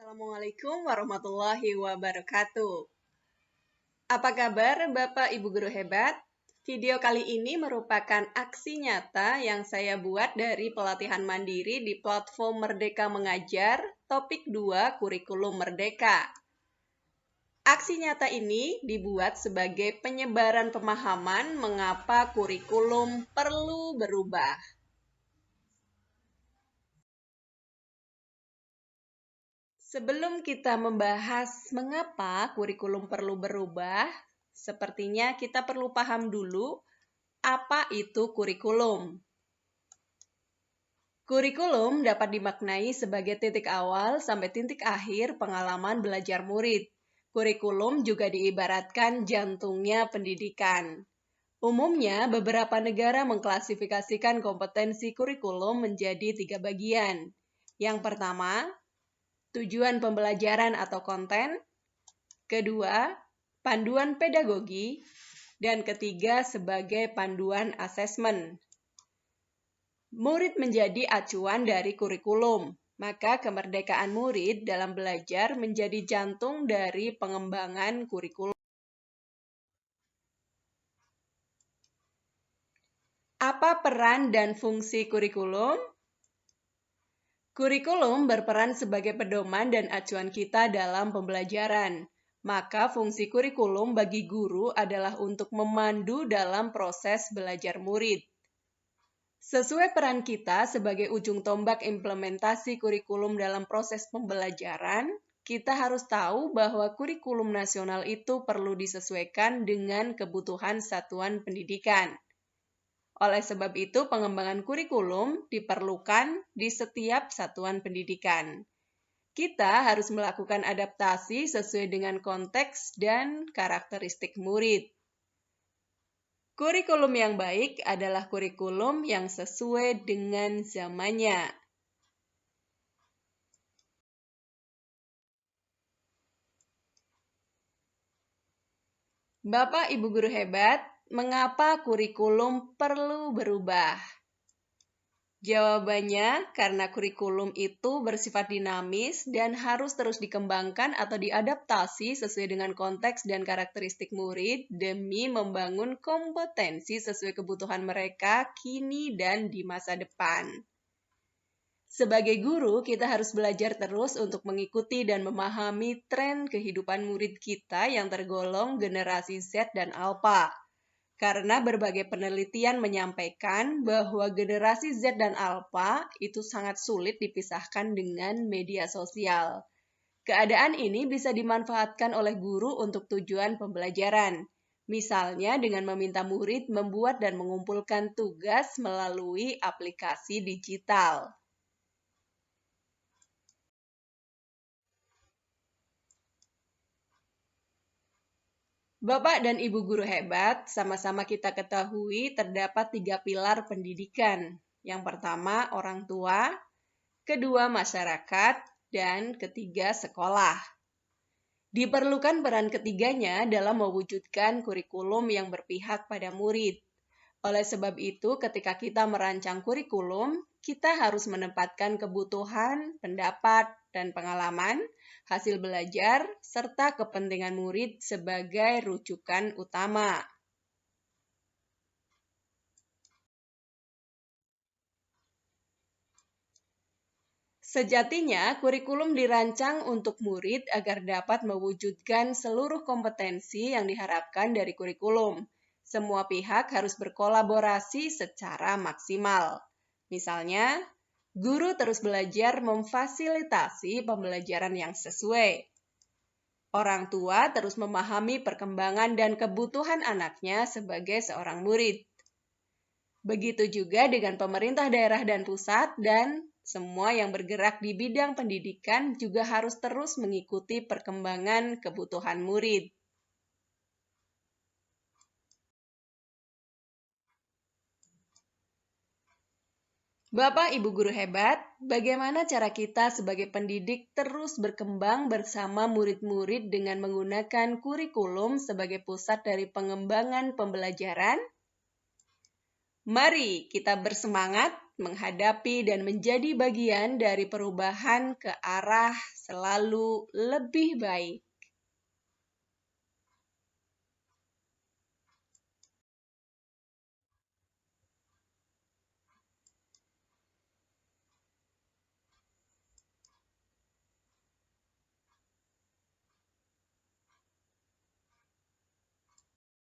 Assalamualaikum warahmatullahi wabarakatuh. Apa kabar Bapak Ibu Guru hebat? Video kali ini merupakan aksi nyata yang saya buat dari pelatihan mandiri di platform Merdeka Mengajar, topik 2 Kurikulum Merdeka. Aksi nyata ini dibuat sebagai penyebaran pemahaman mengapa kurikulum perlu berubah. Sebelum kita membahas mengapa kurikulum perlu berubah, sepertinya kita perlu paham dulu apa itu kurikulum. Kurikulum dapat dimaknai sebagai titik awal sampai titik akhir pengalaman belajar murid. Kurikulum juga diibaratkan jantungnya pendidikan. Umumnya, beberapa negara mengklasifikasikan kompetensi kurikulum menjadi 3 bagian. Yang pertama, tujuan pembelajaran atau konten, kedua, panduan pedagogi, dan ketiga sebagai panduan asesmen. Murid menjadi acuan dari kurikulum, maka kemerdekaan murid dalam belajar menjadi jantung dari pengembangan kurikulum. Apa peran dan fungsi kurikulum? Kurikulum berperan sebagai pedoman dan acuan kita dalam pembelajaran. Maka fungsi kurikulum bagi guru adalah untuk memandu dalam proses belajar murid. Sesuai peran kita sebagai ujung tombak implementasi kurikulum dalam proses pembelajaran, kita harus tahu bahwa kurikulum nasional itu perlu disesuaikan dengan kebutuhan satuan pendidikan. Oleh sebab itu, pengembangan kurikulum diperlukan di setiap satuan pendidikan. Kita harus melakukan adaptasi sesuai dengan konteks dan karakteristik murid. Kurikulum yang baik adalah kurikulum yang sesuai dengan zamannya. Bapak Ibu Guru hebat, mengapa kurikulum perlu berubah? Jawabannya, karena kurikulum itu bersifat dinamis dan harus terus dikembangkan atau diadaptasi sesuai dengan konteks dan karakteristik murid demi membangun kompetensi sesuai kebutuhan mereka kini dan di masa depan. Sebagai guru, kita harus belajar terus untuk mengikuti dan memahami tren kehidupan murid kita yang tergolong generasi Z dan Alpha. Karena berbagai penelitian menyampaikan bahwa generasi Z dan Alpha itu sangat sulit dipisahkan dengan media sosial. Keadaan ini bisa dimanfaatkan oleh guru untuk tujuan pembelajaran. Misalnya dengan meminta murid membuat dan mengumpulkan tugas melalui aplikasi digital. Bapak dan Ibu guru hebat, sama-sama kita ketahui terdapat 3 pilar pendidikan. Yang pertama, orang tua, kedua, masyarakat, dan ketiga, sekolah. Diperlukan peran ketiganya dalam mewujudkan kurikulum yang berpihak pada murid. Oleh sebab itu, ketika kita merancang kurikulum, kita harus menempatkan kebutuhan, pendapat, dan pengalaman, hasil belajar, serta kepentingan murid sebagai rujukan utama. Sejatinya, kurikulum dirancang untuk murid agar dapat mewujudkan seluruh kompetensi yang diharapkan dari kurikulum. Semua pihak harus berkolaborasi secara maksimal. Misalnya, guru terus belajar memfasilitasi pembelajaran yang sesuai. Orang tua terus memahami perkembangan dan kebutuhan anaknya sebagai seorang murid. Begitu juga dengan pemerintah daerah dan pusat, dan semua yang bergerak di bidang pendidikan juga harus terus mengikuti perkembangan kebutuhan murid. Bapak Ibu guru hebat, bagaimana cara kita sebagai pendidik terus berkembang bersama murid-murid dengan menggunakan kurikulum sebagai pusat dari pengembangan pembelajaran? Mari kita bersemangat menghadapi dan menjadi bagian dari perubahan ke arah selalu lebih baik.